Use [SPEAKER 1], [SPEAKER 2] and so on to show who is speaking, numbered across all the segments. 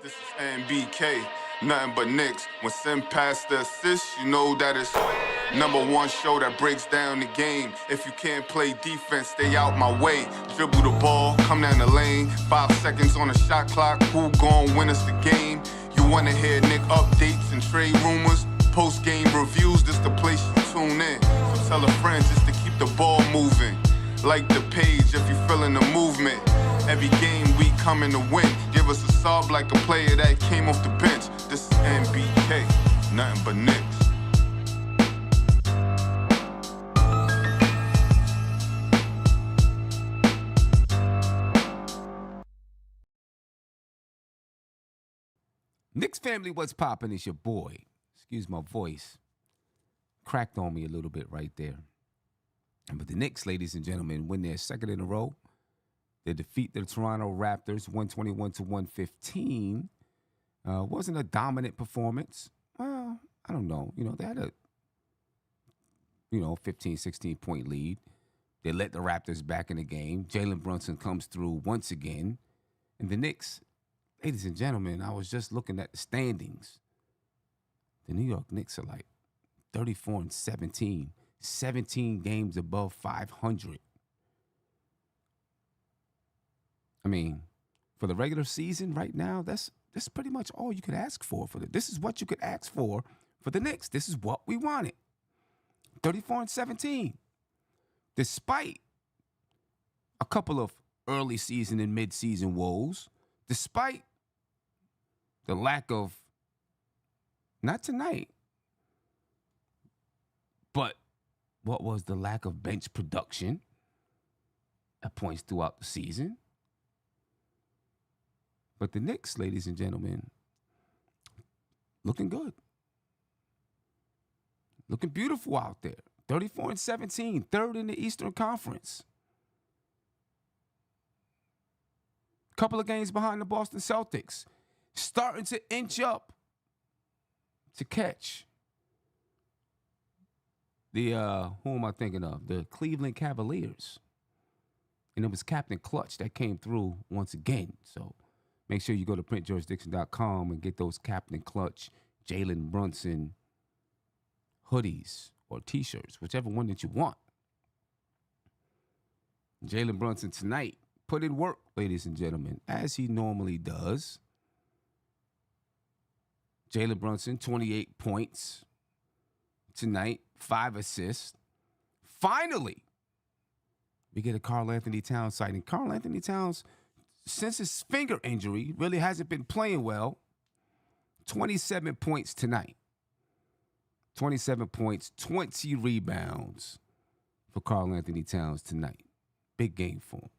[SPEAKER 1] This is NBK, nothing but Knicks. When Sim passed the assist, you know that it's #1 show that breaks down the game. If you can't play defense, stay out my way. Dribble the ball, come down the lane. 5 seconds on the shot clock, who gon' win us the game? You wanna hear Nick updates and trade rumors? Post-game reviews, this the place you tune in. So tell a friend just to keep the ball moving. Like the page if you feeling the movement. Every game we coming to win. Give us a sub like a player that came off the bench. This is NBK, nothing but Knicks.
[SPEAKER 2] Knicks family, what's poppin'? It's your boy. Excuse my voice. Cracked on me a little bit right there. But the Knicks, ladies and gentlemen, win their second in a row. They defeat the Toronto Raptors 121-115. Wasn't a dominant performance. Well, I don't know. They had a 15, 16-point lead. They let the Raptors back in the game. Jalen Brunson comes through once again. And the Knicks, ladies and gentlemen, I was just looking at the standings. The New York Knicks are like 34-17, 17 games above 500. I mean, for the regular season right now, that's pretty much all you could ask for. This is what you could ask for the Knicks. This is what we wanted. 34-17. Despite a couple of early season and mid-season woes, despite the lack of, not tonight, but what was the lack of bench production at points throughout the season. But the Knicks, ladies and gentlemen, looking good. Looking beautiful out there. 34-17, third in the Eastern Conference. Couple of games behind the Boston Celtics. Starting to inch up to catch the, who am I thinking of? The Cleveland Cavaliers. And it was Captain Clutch that came through once again. So make sure you go to printjurisdiction.com and get those Captain Clutch, Jalen Brunson hoodies or T-shirts, whichever one that you want. Jalen Brunson tonight put in work, ladies and gentlemen, as he normally does. Jalen Brunson, 28 points tonight, 5 assists. Finally, we get a Karl-Anthony Towns sighting. Karl-Anthony Towns, since his finger injury, really hasn't been playing well. 27 points tonight. 27 points, 20 rebounds for Karl-Anthony Towns tonight. Big game for him.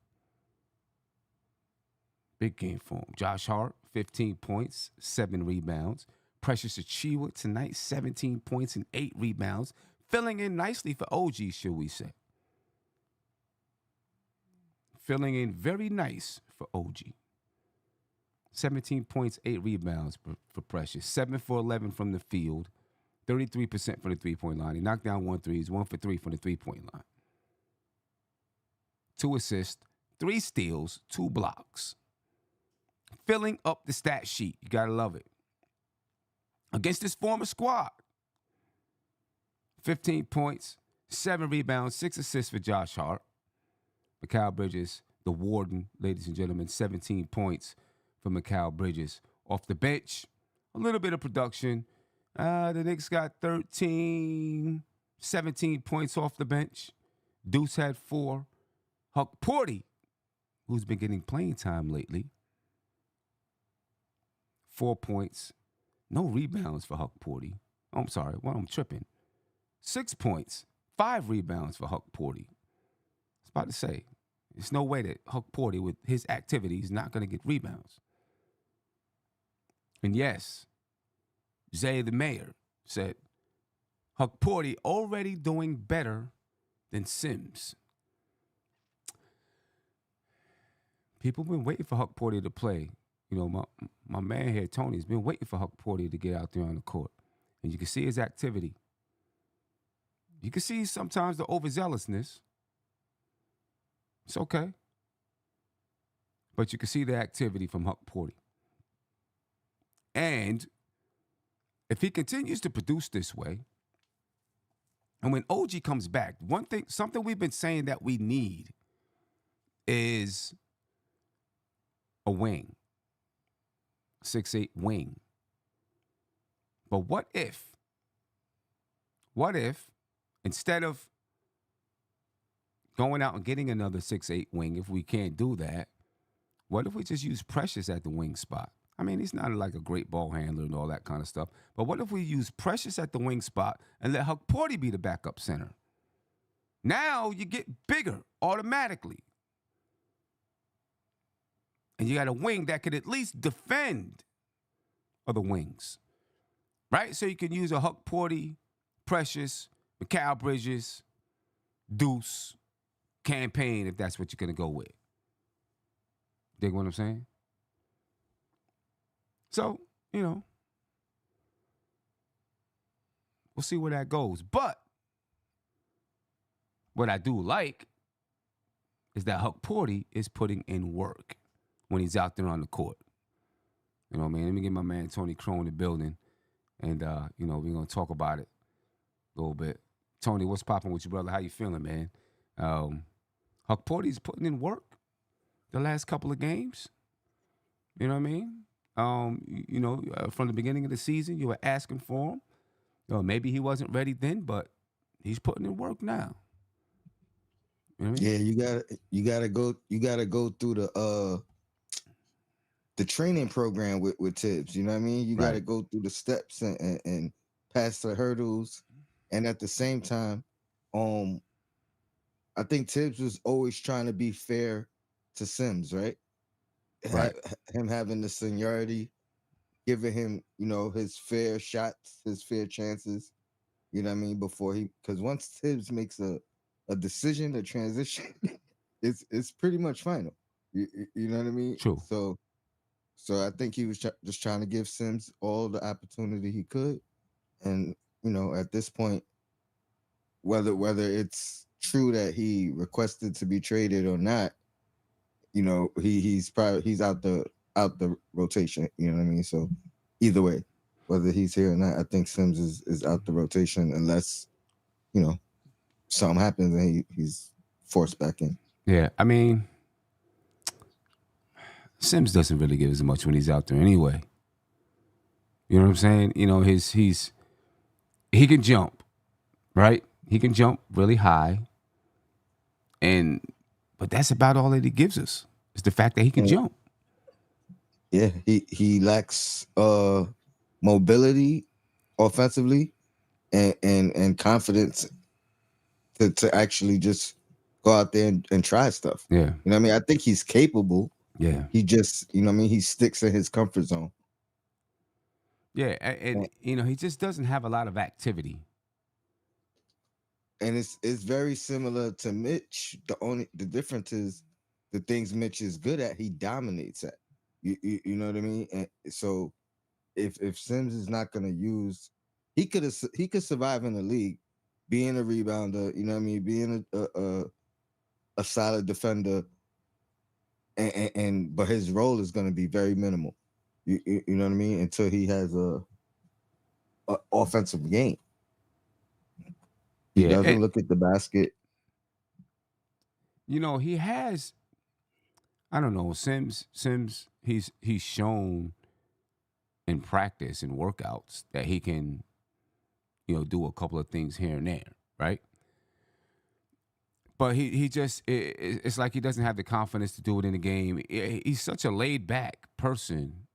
[SPEAKER 2] Big game for him. Josh Hart, 15 points, 7 rebounds. Precious Achiuwa tonight, 17 points and 8 rebounds. Filling in nicely for OG, should we say. Filling in very nice for OG. 17 points, 8 rebounds for Precious. 7 for 11 from the field. 33% from the three-point line. He knocked down 1 3. He's 1 for 3 from the three-point line. 2 assists, 3 steals, 2 blocks. Filling up the stat sheet. You got to love it. Against this former squad. 15 points, 7 rebounds, 6 assists for Josh Hart. Mikal Bridges, the warden, ladies and gentlemen, 17 points for Mikal Bridges. Off the bench, a little bit of production. The Knicks got 17 points off the bench. Deuce had 4. Huck Porty, who's been getting playing time lately, 4 points. No rebounds for Huck Porty. Oh, I'm sorry. Well, I'm tripping. 6 points, 5 rebounds for Huck Porty. I was about to say, there's no way that Huck Porty, with his activity, is not going to get rebounds. And yes, Zay the mayor said, Huck Porty already doing better than Sims. People been waiting for Huck Porty to play. My man here, Tony's been waiting for Huck Porty to get out there on the court. And you can see his activity. You can see sometimes the overzealousness. It's okay. But you can see the activity from Huck Porty. And if he continues to produce this way, and when OG comes back, something we've been saying that we need is a wing, 6'8" wing. But what if instead of going out and getting another 6'8" wing, if we can't do that, what if we just use Precious at the wing spot? I mean, he's not like a great ball handler and all that kind of stuff. But what if we use Precious at the wing spot and let Huck Porty be the backup center? Now you get bigger automatically. And you got a wing that could at least defend other wings. Right? So you can use a Huck Porty, Precious, Mikal Bridges, Deuce, Campaign, if that's what you're going to go with. Dig what I'm saying? So, we'll see where that goes. But what I do like is that Huck Porty is putting in work when he's out there on the court. You know what I mean? Let me get my man Tony Crow in the building. And, we're going to talk about it a little bit. Tony, what's popping with you, brother? How you feeling, man? Huck Porty's putting in work the last couple of games. You know what I mean? From the beginning of the season, you were asking for him. Maybe he wasn't ready then, but he's putting in work now. You know what I mean?
[SPEAKER 3] Yeah, you gotta go through the training program with Tibbs. You know what I mean? You gotta go through the steps and pass the hurdles. And at the same time, I think Tibbs was always trying to be fair to Sims, right? Him having the seniority, giving him, his fair shots, his fair chances. You know what I mean? Because once Tibbs makes a decision, a transition, it's pretty much final. You know what I mean?
[SPEAKER 2] True.
[SPEAKER 3] So I think he was just trying to give Sims all the opportunity he could, and at this point, whether it's true that he requested to be traded or not, he's out the rotation. You know what I mean? So either way, whether he's here or not, I think Sims is out the rotation unless something happens and he's forced back in.
[SPEAKER 2] Yeah, I mean, Sims doesn't really give as much when he's out there anyway. You know what I'm saying? He can jump, right? He can jump really high, but that's about all that he gives us. Is the fact that he can jump.
[SPEAKER 3] Yeah, he lacks mobility offensively and confidence to actually just go out there and try stuff.
[SPEAKER 2] Yeah.
[SPEAKER 3] You know what I mean? I think he's capable.
[SPEAKER 2] Yeah.
[SPEAKER 3] He just, he sticks in his comfort zone.
[SPEAKER 2] Yeah, and he just doesn't have a lot of activity.
[SPEAKER 3] And it's very similar to Mitch. The difference is the things Mitch is good at, he dominates at. You know what I mean? And so if Sims is not going to use, he could survive in the league, being a rebounder. You know what I mean? Being a solid defender, but his role is going to be very minimal. You know what I mean? Until he has a offensive game. He doesn't look at the basket.
[SPEAKER 2] He has. I don't know, Sims. He's shown in practice and workouts that he can, do a couple of things here and there, right? But he just, it's like he doesn't have the confidence to do it in the game. He's such a laid back person,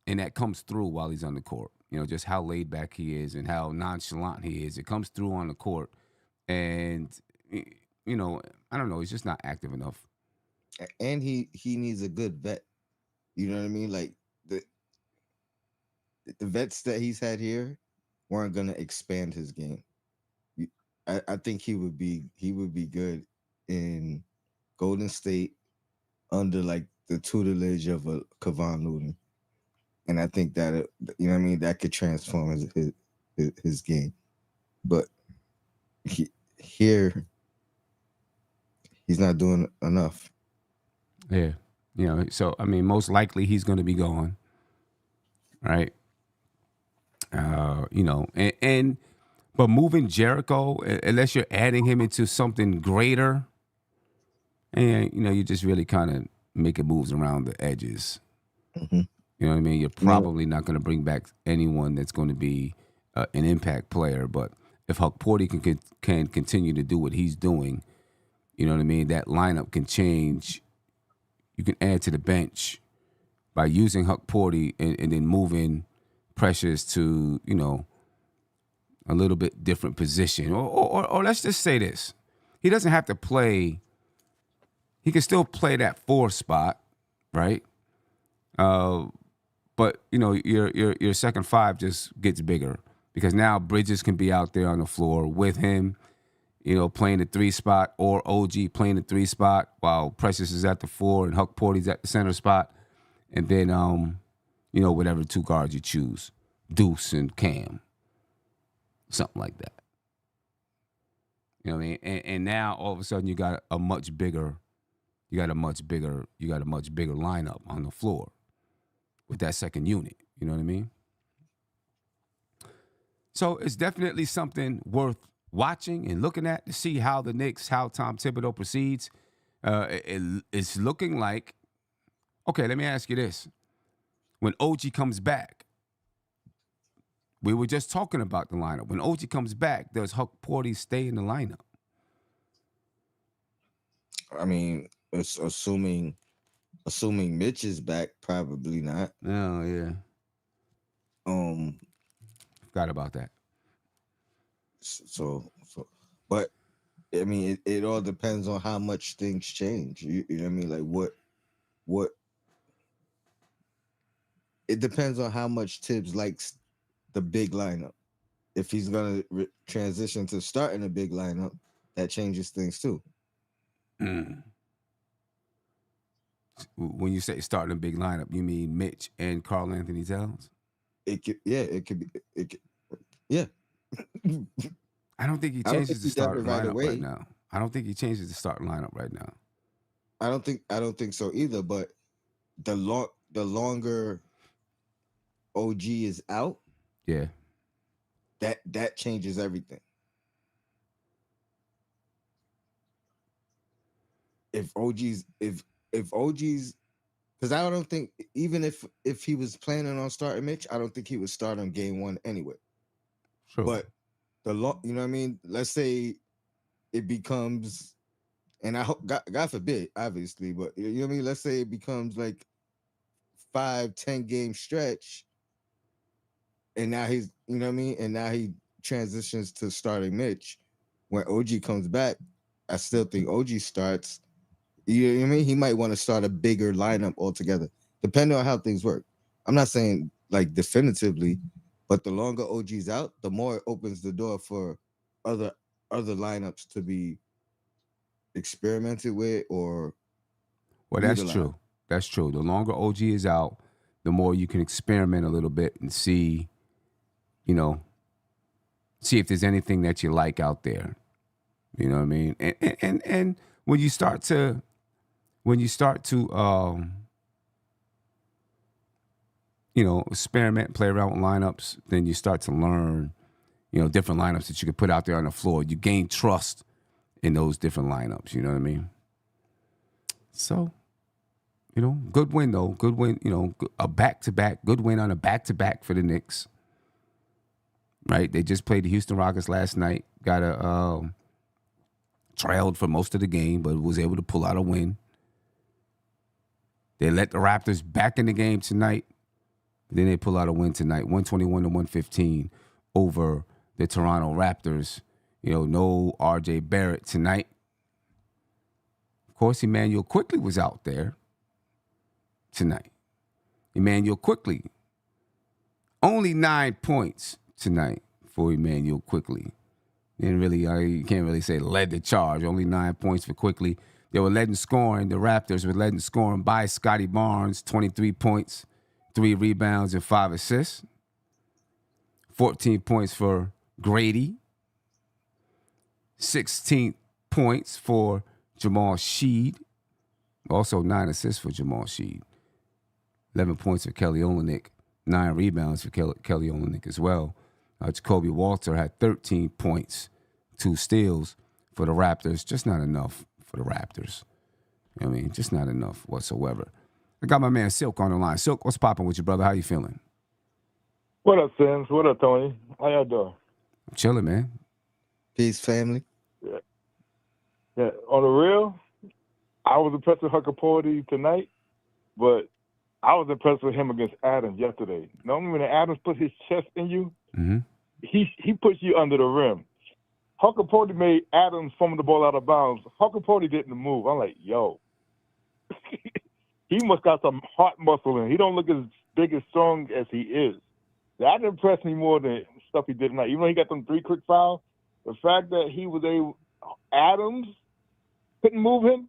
[SPEAKER 2] and that comes through while he's on the court. Just how laid back he is and how nonchalant he is. It comes through on the court, and I don't know. He's just not active enough.
[SPEAKER 3] And he needs a good vet. You know what I mean? Like the vets that he's had here weren't gonna expand his game. I think he would be good in Golden State under like the tutelage of a Kevon Looney, and I think that that could transform his game. But here he's not doing enough.
[SPEAKER 2] Yeah, so I mean, most likely he's going to be gone, right? But moving Jericho, unless you're adding him into something greater, and you're just really kind of making moves around the edges.
[SPEAKER 3] Mm-hmm.
[SPEAKER 2] You know what I mean? You're probably not going to bring back anyone that's going to be an impact player. But if Huck Porty can continue to do what he's doing, you know what I mean? That lineup can change. You can add to the bench by using Huck Porty and then moving Precious to, a little bit different position. Or let's just say this. He doesn't have to play. He can still play that 4 spot, right? But your second 5 just gets bigger because now Bridges can be out there on the floor with him, playing the 3 spot, or OG playing the 3 spot while Precious is at the 4 and Huck Porty's at the center spot, and then whatever 2 guards you choose, Deuce and Cam, something like that. You know what I mean? And now all of a sudden you got a much bigger lineup on the floor with that second unit. You know what I mean? So it's definitely something worth watching and looking at to see how Tom Thibodeau proceeds. It's looking like, okay, let me ask you this. When OG comes back, we were just talking about the lineup. When OG comes back, does Huck Porty stay in the lineup?
[SPEAKER 3] I mean, it's assuming Mitch is back, probably not.
[SPEAKER 2] Oh, yeah. Forgot about that.
[SPEAKER 3] So, but I mean, it all depends on how much things change. You know what I mean? Like what? It depends on how much Tibbs likes the big lineup. If he's gonna transition to starting a big lineup, that changes things too.
[SPEAKER 2] When you say starting a big lineup, you mean Mitch and Karl Anthony Towns?
[SPEAKER 3] It could be.
[SPEAKER 2] I don't think he changes the starting lineup
[SPEAKER 3] away.
[SPEAKER 2] right now. I don't think he changes the starting lineup right now.
[SPEAKER 3] I don't think so either. But the longer OG is out,
[SPEAKER 2] yeah,
[SPEAKER 3] that changes everything. If OG's, because I don't think, even if he was planning on starting Mitch, I don't think he would start on game 1 anyway.
[SPEAKER 2] Sure.
[SPEAKER 3] But you know what I mean? Let's say it becomes, and I hope, God forbid, obviously, but you know what I mean? Let's say it becomes like 5-10 game stretch, and now he's, you know what I mean? And now he transitions to starting Mitch. When OG comes back, I still think OG starts. You know what I mean? He might want to start a bigger lineup altogether, depending on how things work. I'm not saying like definitively, but the longer OG's out, the more it opens the door for other lineups to be experimented with or.
[SPEAKER 2] Well, that's true. That's true. The longer OG is out, the more you can experiment a little bit and see if there's anything that you like out there. You know what I mean? And when you start to experiment, play around with lineups, then you start to learn, different lineups that you can put out there on the floor. You gain trust in those different lineups. You know what I mean? So, good win though. Good win. A back-to-back. Good win on a back-to-back for the Knicks. Right? They just played the Houston Rockets last night. Got a trailed for most of the game, but was able to pull out a win. They let the Raptors back in the game tonight. Then they pull out a win tonight, 121-115 over the Toronto Raptors. No R.J. Barrett tonight. Of course, Emmanuel Quickley was out there tonight. Emmanuel Quickley, only 9 points tonight for Emmanuel Quickley. You can't really say led the charge. Only 9 points for Quickley. They were led in scoring. The Raptors were led in scoring by Scotty Barnes, 23 points, 3 rebounds, and 5 assists. 14 points for Grady. 16 points for Jamal Sheed. Also 9 assists for Jamal Sheed. 11 points for Kelly Olynyk. 9 rebounds for Kelly Olynyk as well. Jacoby Walter had 13 points, 2 steals for the Raptors. Just not enough for the Raptors. You know what I mean? Just not enough whatsoever. I got my man Silk on the line. Silk, what's popping with you, brother? How you feeling?
[SPEAKER 4] What up, Sims? What up, Tony? How y'all doing?
[SPEAKER 2] I'm chilling, man.
[SPEAKER 3] Peace, family.
[SPEAKER 4] Yeah. On the real, I was impressed with Huckaporty tonight, but I was impressed with him against Adams yesterday. Normally when Adams puts his chest in you, he puts you under the rim. Huckaporty made Adams fumble the ball out of bounds. Huckaporty didn't move. I'm like, yo. He must got some heart muscle in him. He don't look as big and strong as he is. That impressed me more than stuff he did tonight. Even though he got them 3 quick fouls, the fact that he was Adams couldn't move him,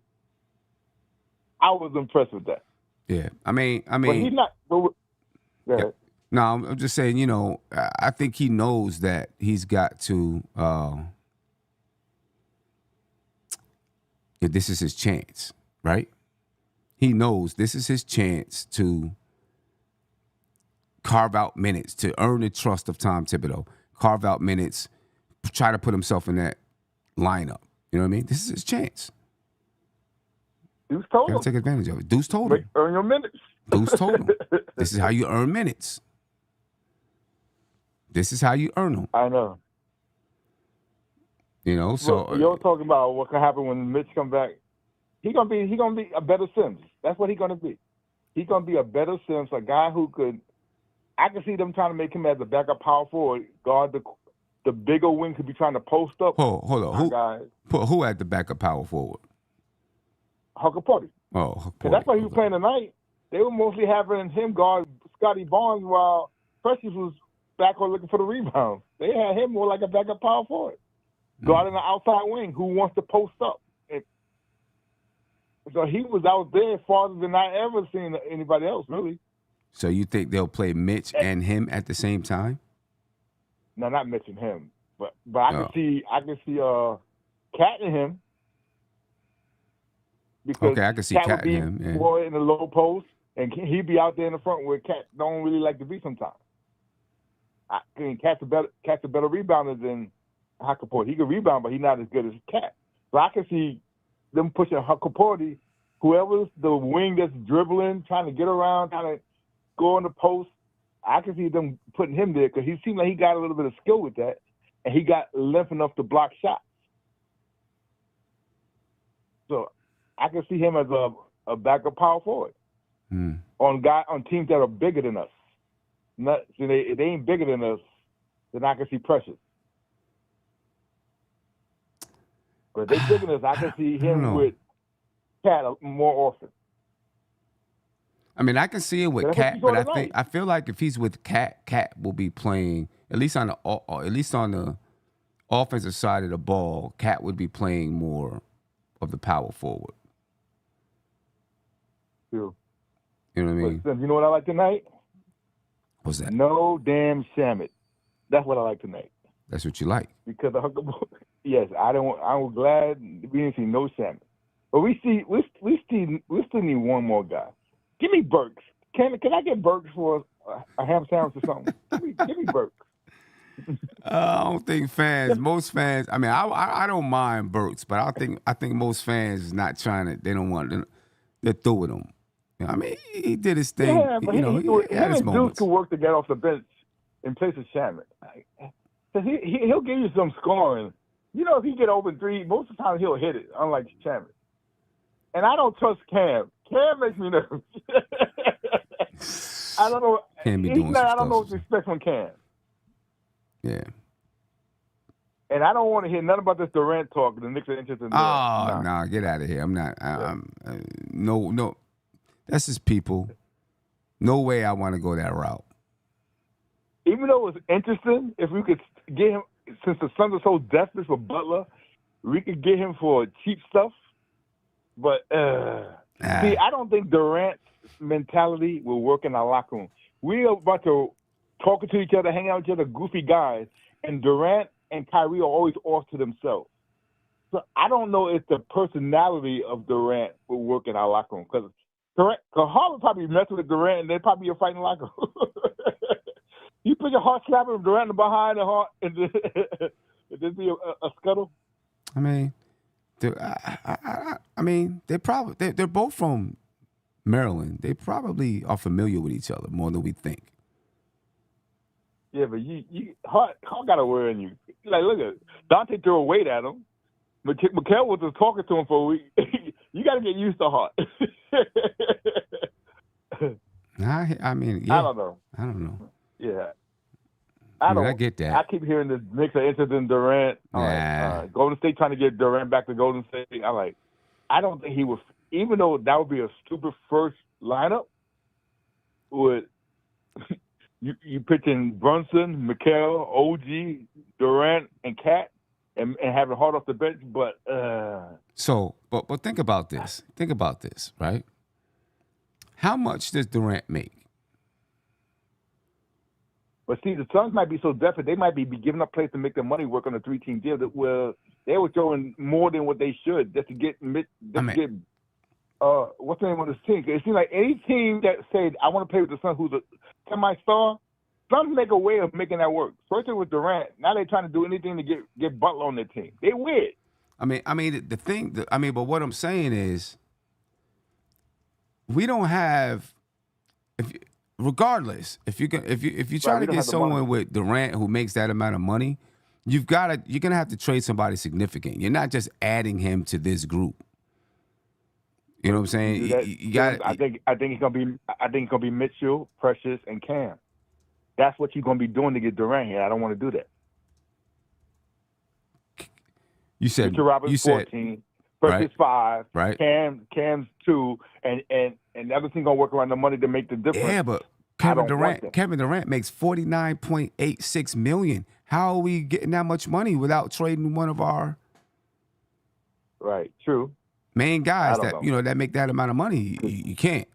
[SPEAKER 4] I was impressed with that.
[SPEAKER 2] Yeah, I mean,
[SPEAKER 4] But he's not. Go ahead.
[SPEAKER 2] No, I'm just saying, you know, I think he knows that he's got to. This is his chance, right? He knows this is his chance to carve out minutes, to earn the trust of Tom Thibodeau, carve out minutes, try to put himself in that lineup. You know what I mean? This is his chance.
[SPEAKER 4] Deuce told him.
[SPEAKER 2] Gotta take advantage of it. Deuce told him.
[SPEAKER 4] Earn your minutes.
[SPEAKER 2] Deuce told him. This is how you earn minutes. This is how you earn them.
[SPEAKER 4] I know.
[SPEAKER 2] You know, so
[SPEAKER 4] you're talking about what can happen when Mitch come back. He gonna be a better Sims. That's what he's gonna be. He's gonna be a better Sims, a guy who could. I can see them trying to make him as a backup power forward, guard the bigger wing could be trying to post up.
[SPEAKER 2] Hold on. Who had the backup power forward?
[SPEAKER 4] Huckaporty.
[SPEAKER 2] Oh,
[SPEAKER 4] Huckaporty. That's why he was playing tonight. They were mostly having him guard Scotty Barnes while Precious was back on looking for the rebound. They had him more like a backup power forward, guarding the outside wing who wants to post up. So he was out there farther than I ever seen anybody else, really.
[SPEAKER 2] So you think they'll play Mitch and him at the same time?
[SPEAKER 4] No, not Mitch and him, but I can see Cat and him. Because
[SPEAKER 2] okay, I can see Cat and him. Yeah.
[SPEAKER 4] More in the low post, and he'd be out there in the front where Cat don't really like to be sometimes. I think Cat's a better rebounder than Huckaporty. He can rebound, but he's not as good as Cat. So I can see them pushing Huckaporty, whoever's the wing that's dribbling, trying to get around, trying to go on the post. I can see them putting him there because he seemed like he got a little bit of skill with that, and he got length enough to block shots. So I can see him as a backup power forward on teams that are bigger than us. If they ain't bigger than us, then I can see Precious. But if they're bigger than us, I can see him with Cat more often.
[SPEAKER 2] I mean, I can see it with Cat, but I feel like if he's with Cat, Cat will be playing at least on the offensive side of the ball. Cat would be playing more of the power forward.
[SPEAKER 4] True.
[SPEAKER 2] You know what I mean?
[SPEAKER 4] But, you know what I like tonight?
[SPEAKER 2] What's that?
[SPEAKER 4] No damn Shamit. That's what I like tonight.
[SPEAKER 2] That's what you like.
[SPEAKER 4] Because yes, I was glad we didn't see no Shamit. But we still need one more guy. Give me Burks. Can I get Burks for a ham sandwich or something? Give me Burks.
[SPEAKER 2] I don't think most fans. I mean, I don't mind Burks, but I think most fans is not trying to. They don't want. They're through with him. You know, I mean, he did his thing.
[SPEAKER 4] Yeah, but
[SPEAKER 2] he had his moments.
[SPEAKER 4] Duke could work to get off the bench in place of Shamit. Cause he'll give you some scoring. You know, if he get open three, most of the time he'll hit it. Unlike Shamit. And I don't trust Cam. Cam makes me nervous. I don't know.
[SPEAKER 2] Can't be doing
[SPEAKER 4] I don't know what to expect from Cam.
[SPEAKER 2] Yeah.
[SPEAKER 4] And I don't want to hear nothing about this Durant talk. The Knicks are interested in Durant.
[SPEAKER 2] Oh, no, get out of here. I'm not. No. That's just people. No way I want to go that route.
[SPEAKER 4] Even though it was interesting, if we could get him, since the Suns are so desperate for Butler, we could get him for cheap stuff. But, see, I don't think Durant's mentality will work in our locker room. We are about to talking to each other, hanging out with each other, goofy guys, and Durant and Kyrie are always off to themselves. So I don't know if the personality of Durant will work in our locker room because Correct. Because Harden probably messing with Durant, and they probably are fighting like him. You put your heart slapping Durant behind the heart, and then be a scuttle.
[SPEAKER 2] I mean, they're both from Maryland. They probably are familiar with each other more than we think.
[SPEAKER 4] Yeah, but Hart got a word in you. Like, look at Dante threw a weight at him. Mikal was just talking to him for a week. You got to get used to Hart.
[SPEAKER 2] I mean, yeah.
[SPEAKER 4] I don't know. Yeah.
[SPEAKER 2] I get that.
[SPEAKER 4] I keep hearing the Knicks are interested in Durant. Golden State trying to get Durant back to Golden State. I don't think he would, even though that would be a stupid first lineup, would you pitching Brunson, Mikal, OG, Durant, and Cat, and having Hart off the bench, but
[SPEAKER 2] think about this. Think about this, right? How much does Durant make?
[SPEAKER 4] But see, the Suns might be so desperate, they might be giving up plays to make their money work on a 3-team deal that they were throwing more than what they should just to get what's the name of this team? It seems like any team that said, I want to play with the Suns who's a semi-star, Suns make a way of making that work. Especially with Durant. Now they're trying to do anything to get Butler on their team. They weird.
[SPEAKER 2] But what I'm saying is, we don't have, regardless, if you try to get someone with Durant who makes that amount of money, you're gonna have to trade somebody significant. You're not just adding him to this group. You know what I'm saying? You got.
[SPEAKER 4] I think it's gonna be Mitchell, Precious, and Cam. That's what you're gonna be doing to get Durant here. I don't want to do that.
[SPEAKER 2] You said
[SPEAKER 4] Mitchell Roberts 14, Precious 5,
[SPEAKER 2] right?
[SPEAKER 4] Cam's 2, and everything gonna work around the money to make the difference.
[SPEAKER 2] Yeah, but Kevin Durant makes $49.86 million. How are we getting that much money without trading one of our
[SPEAKER 4] true
[SPEAKER 2] main guys that make that amount of money? You can't.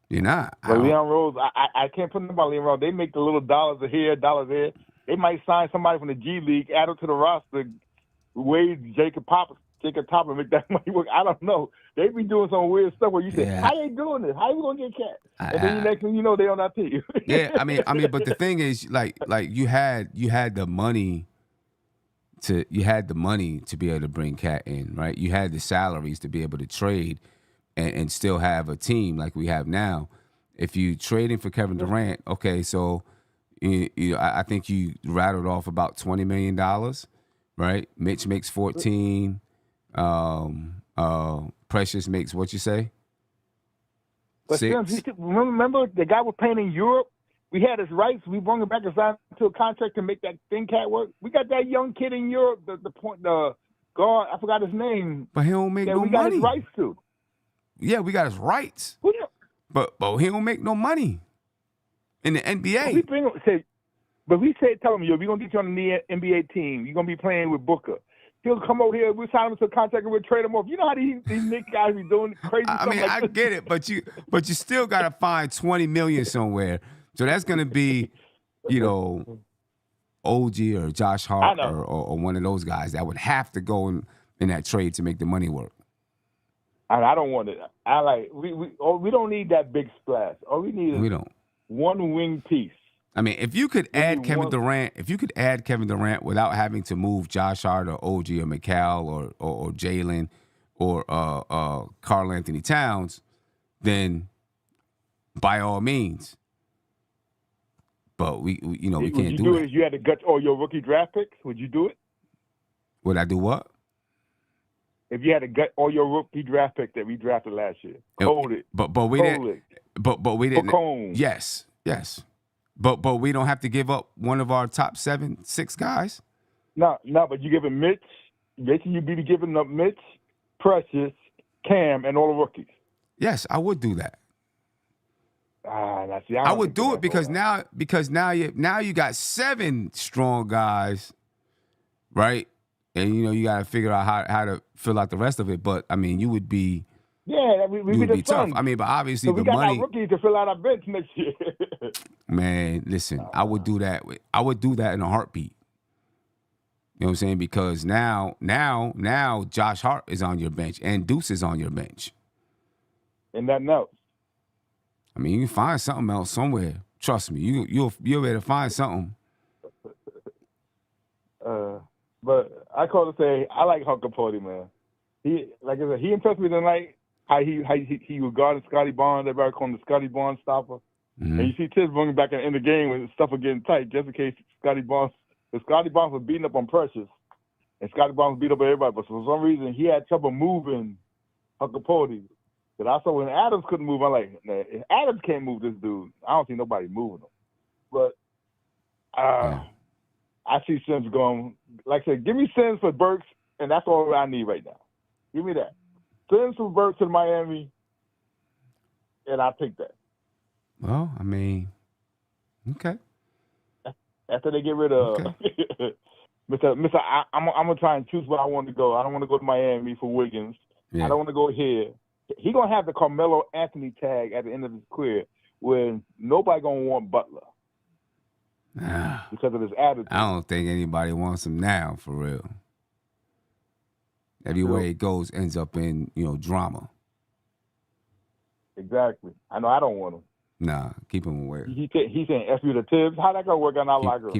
[SPEAKER 2] You're not.
[SPEAKER 4] But Leon Rose, I can't put nothing about Leon Rose. They make the little dollars here, dollars there. They might sign somebody from the G League, add them to the roster, Wade, Jacob Topper, make that money work. I don't know. They be doing some weird stuff where you say, how they doing this? How you gonna get Cat? And then the next thing you know, they on that team.
[SPEAKER 2] Yeah, I mean, but the thing is, like you had the money to be able to bring Cat in, right? You had the salaries to be able to trade and still have a team like we have now. If you trading for Kevin Durant, okay, so I think you rattled off about $20 million, right? Mitch makes 14. Precious makes what you say?
[SPEAKER 4] But 6. Remember the guy was playing in Europe? We had his rights. We brought him back and signed to a contract to make that thing Cat work. We got that young kid in Europe, the guard, I forgot his name.
[SPEAKER 2] But he don't make no money.
[SPEAKER 4] We got his rights to.
[SPEAKER 2] Yeah, we got his rights. But he don't make no money in the NBA.
[SPEAKER 4] But we tell him, we're going to get you on the NBA team. You're going to be playing with Booker. He'll come over here. We'll sign him to a contract and we'll trade him off. You know how these Knicks guys be doing crazy stuff.
[SPEAKER 2] I mean, I get it, but you still got to find $20 million somewhere. So that's going to be, OG or Josh Hart or one of those guys that would have to go in that trade to make the money work.
[SPEAKER 4] I don't want it. We don't need that big splash. All we need is one wing piece.
[SPEAKER 2] I mean, if you could add Kevin Durant without having to move Josh Hart or OG or Mikal or Jalen or Karl Anthony Towns, then by all means. But we can't do it. Would you do it
[SPEAKER 4] if you had to gut all your rookie draft picks? Would you do it?
[SPEAKER 2] Would I do what?
[SPEAKER 4] If you had to gut all your rookie draft picks that we drafted last year,
[SPEAKER 2] but we didn't. But we didn't.
[SPEAKER 4] Bacone.
[SPEAKER 2] Yes. But we don't have to give up one of our top 6 guys.
[SPEAKER 4] No, but you giving Mitch. Basically, you'd be giving up Mitch, Precious, Cam, and all the rookies.
[SPEAKER 2] Yes, I would do that.
[SPEAKER 4] I
[SPEAKER 2] would do it because now you got 7 strong guys, right? And you got to figure out how to fill out the rest of it. But I mean, you would be.
[SPEAKER 4] Yeah, we
[SPEAKER 2] would be tough. I mean, but obviously
[SPEAKER 4] so
[SPEAKER 2] the money.
[SPEAKER 4] We got our rookies to fill out our bench next year.
[SPEAKER 2] Man, listen, I would do that. I would do that in a heartbeat. You know what I'm saying? Because now Josh Hart is on your bench and Deuce is on your bench.
[SPEAKER 4] and nothing else.
[SPEAKER 2] I mean, you can find something else somewhere. Trust me, you'll be able to find something.
[SPEAKER 4] But I call to say I like Hunter Purdy, man. He, like I said, he impressed me tonight. How he was guarding Scotty Barnes. Everybody called him the Scotty Barnes stopper.
[SPEAKER 2] Mm-hmm.
[SPEAKER 4] And you see Tibbs bringing back in the game when stuff was getting tight, just in case Scotty Barnes was beating up on Precious, and Scotty Barnes beat up everybody. But for some reason, he had trouble moving Hunter Purdy. But I saw when Adams couldn't move, I'm like, nah, if Adams can't move this dude, I don't see nobody moving him. But I see Sims going, like I said, give me Sims for Burks, and that's all I need right now. Give me that. Sims for Burks in Miami, and I'll take that.
[SPEAKER 2] Well, I mean, okay.
[SPEAKER 4] After they get rid of Mr. I'm gonna try and choose where I want to go. I don't want to go to Miami for Wiggins.
[SPEAKER 2] Yeah.
[SPEAKER 4] I don't want to go here. He gonna have the Carmelo Anthony tag at the end of his career, when nobody gonna want Butler because of his attitude.
[SPEAKER 2] I don't think anybody wants him now, for real. Everywhere he goes ends up in drama.
[SPEAKER 4] Exactly. I know I don't want him.
[SPEAKER 2] Nah, keep him away.
[SPEAKER 4] He's saying F you to Tibbs. How that gonna work on our locker room?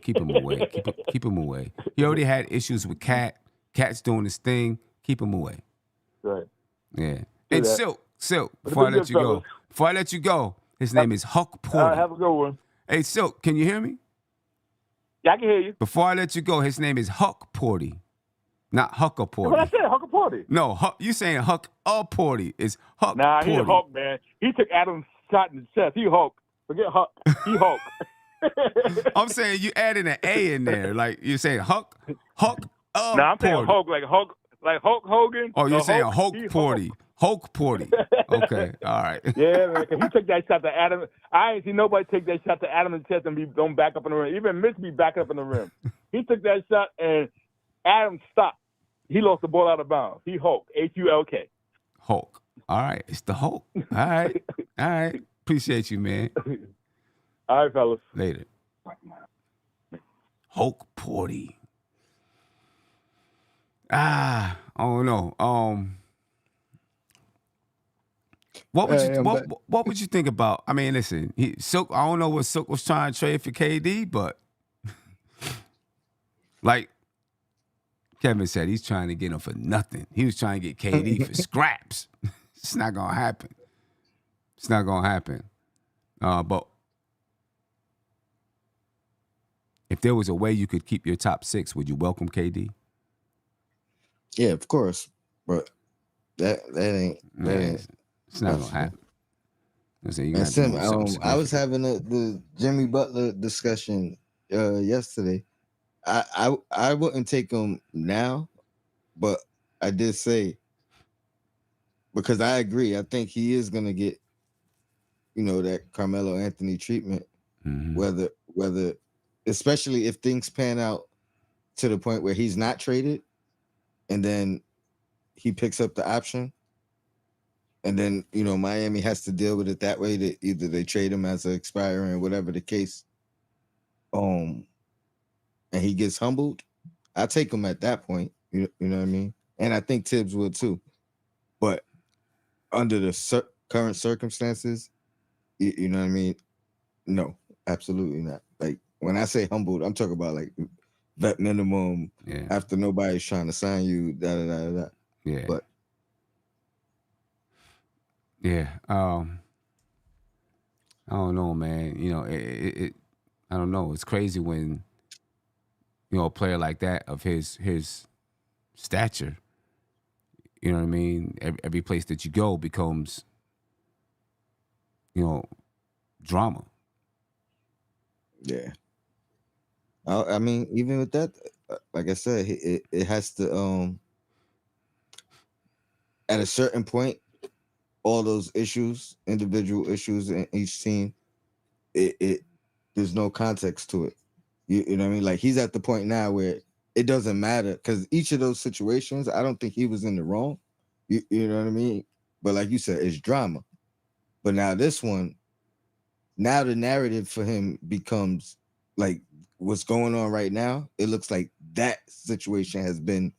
[SPEAKER 2] Keep him away. Keep him away. He already had issues with Cat. Cat's doing his thing. Keep him away.
[SPEAKER 4] Right.
[SPEAKER 2] Yeah. And Silk. Before I let you go, his name is Huck Porty.
[SPEAKER 4] Have a good one.
[SPEAKER 2] Hey, Silk, can you hear me?
[SPEAKER 4] Yeah, I can hear you.
[SPEAKER 2] Before I let you go, his name is Huck Porty, not Hucker Porty.
[SPEAKER 4] What I said, Huck Porty.
[SPEAKER 2] No, you saying Huck Porty is Huck.
[SPEAKER 4] Nah,
[SPEAKER 2] Porty.
[SPEAKER 4] He's Hulk, man. He took Adam's shot in the chest. He Hulk. Forget Huck. He Hulk.
[SPEAKER 2] I'm saying you added an A in there, like you're saying Huck.
[SPEAKER 4] I'm saying Hulk, like Hulk Hogan.
[SPEAKER 2] Oh, you're saying Hulk Porty.
[SPEAKER 4] Hulk.
[SPEAKER 2] Hulk Porty. Okay, all right.
[SPEAKER 4] Yeah, man, he took that shot to Adam. I ain't seen nobody take that shot to Adam in the chest and don't back up in the rim. Even Mitch be backing up in the rim. He took that shot and Adam stopped. He lost the ball out of bounds. He Hulk. Hulk.
[SPEAKER 2] Hulk. All right, it's the Hulk. All right. Appreciate you, man.
[SPEAKER 4] All right, fellas.
[SPEAKER 2] Later. Hulk Porty. I don't know. What would you think about? I mean, listen, Silk. I don't know what Silk was trying to trade for KD, but like Kevin said, he's trying to get him for nothing. He was trying to get KD for scraps. It's not gonna happen. It's not gonna happen. But if there was a way you could keep your top six, would you welcome KD?
[SPEAKER 3] Yeah, of course, but that ain't.
[SPEAKER 2] It's not gonna happen.
[SPEAKER 3] I was having the Jimmy Butler discussion yesterday. I wouldn't take him now, but I did say, because I agree. I think he is gonna get, that Carmelo Anthony treatment.
[SPEAKER 2] Mm-hmm.
[SPEAKER 3] Whether, especially if things pan out to the point where he's not traded, and then he picks up the option. And then, Miami has to deal with it that way. That either they trade him as an expiring or whatever the case. And he gets humbled. I take him at that point. You know what I mean? And I think Tibbs would too. But under the current circumstances, you know what I mean? No, absolutely not. Like when I say humbled, I'm talking about like vet minimum.
[SPEAKER 2] Yeah.
[SPEAKER 3] After nobody's trying to sign you.
[SPEAKER 2] Yeah.
[SPEAKER 3] But.
[SPEAKER 2] Yeah, I don't know, man. I don't know. It's crazy when, a player like that of his stature, you know what I mean? Every place that you go becomes, drama.
[SPEAKER 3] Yeah. I mean, even with that, like I said, it has to, at a certain point, all those issues, individual issues in each team, there's no context to it. You know what I mean? Like he's at the point now where it doesn't matter because each of those situations, I don't think he was in the wrong. You know what I mean? But like you said, it's drama. But now this one, now the narrative for him becomes like what's going on right now. It looks like that situation has been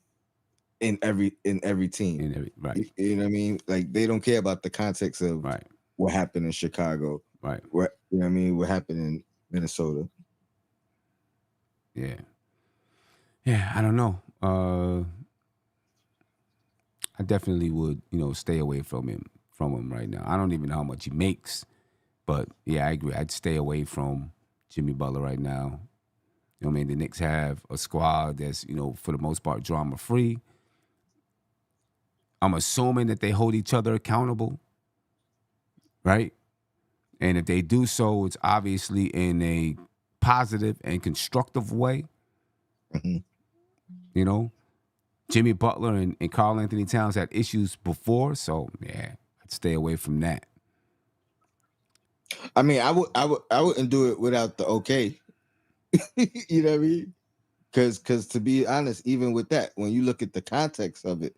[SPEAKER 3] in every team.
[SPEAKER 2] Right.
[SPEAKER 3] You know what I mean? Like they don't care about the context of
[SPEAKER 2] Right.
[SPEAKER 3] what happened in Chicago.
[SPEAKER 2] Right.
[SPEAKER 3] What you know what I mean? What happened in Minnesota?
[SPEAKER 2] Yeah. Yeah, I don't know. I definitely would, stay away from him right now. I don't even know how much he makes, but yeah, I agree. I'd stay away from Jimmy Butler right now. You know what I mean? The Knicks have a squad that's, for the most part, drama free. I'm assuming that they hold each other accountable, right? And if they do so, it's obviously in a positive and constructive way.
[SPEAKER 3] Mm-hmm.
[SPEAKER 2] Jimmy Butler and Karl Anthony Towns had issues before, so yeah, I'd stay away from that.
[SPEAKER 3] I mean, I wouldn't do it without the okay. You know what I mean? Because to be honest, even with that, when you look at the context of it,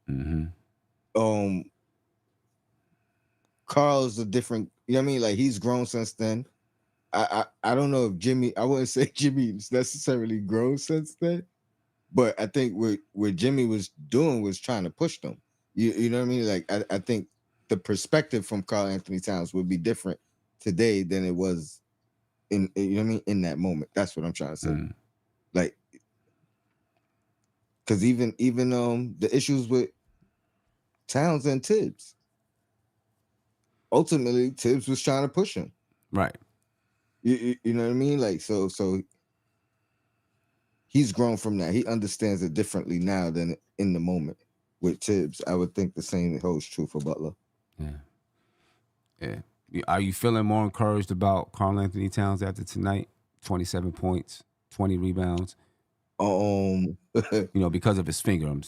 [SPEAKER 2] Mm-hmm.
[SPEAKER 3] Carl's a different. You know what I mean? Like he's grown since then. I don't know if Jimmy. I wouldn't say Jimmy's necessarily grown since then, but I think what Jimmy was doing was trying to push them. You know what I mean? Like I think the perspective from Karl Anthony Towns would be different today than it was in you know what I mean in that moment. That's what I'm trying to say.
[SPEAKER 2] Mm.
[SPEAKER 3] Like because even the issues with Towns and Tibbs, ultimately Tibbs was trying to push him.
[SPEAKER 2] Right.
[SPEAKER 3] You know what I mean? Like so he's grown from that. He understands it differently now than in the moment. With Tibbs, I would think the same holds true for Butler.
[SPEAKER 2] Yeah. Are you feeling more encouraged about Karl Anthony Towns after tonight? 27 points, 20 rebounds. Because of his finger, I'm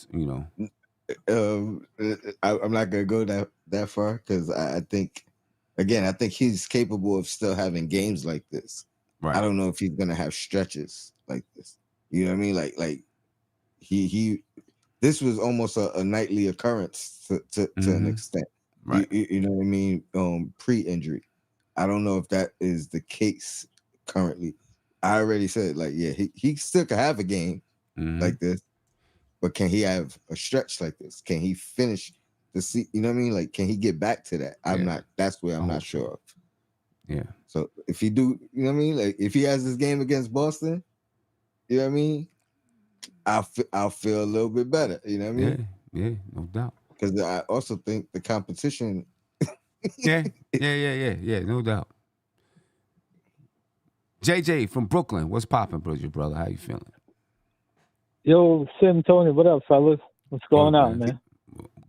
[SPEAKER 3] not gonna go that far because I think he's capable of still having games like this.
[SPEAKER 2] Right.
[SPEAKER 3] I don't know if he's gonna have stretches like this. You know what I mean? Like he this was almost a nightly occurrence to an extent.
[SPEAKER 2] Right.
[SPEAKER 3] You know what I mean? Pre-injury. I don't know if that is the case currently. I already said, like, yeah, he still could have a game like this, but can he have a stretch like this? Can he finish the season? You know what I mean? Like, can he get back to that? That's where I'm not sure of.
[SPEAKER 2] Yeah.
[SPEAKER 3] So if he do, you know what I mean? Like, if he has this game against Boston, you know what I mean? I'll feel a little bit better. You know what I mean?
[SPEAKER 2] Yeah, no doubt.
[SPEAKER 3] Because I also think the competition.
[SPEAKER 2] Yeah, no doubt. JJ from Brooklyn, what's popping, brother? How you feeling?
[SPEAKER 5] Yo, Sim, Tony, what up, fellas? What's going on, man?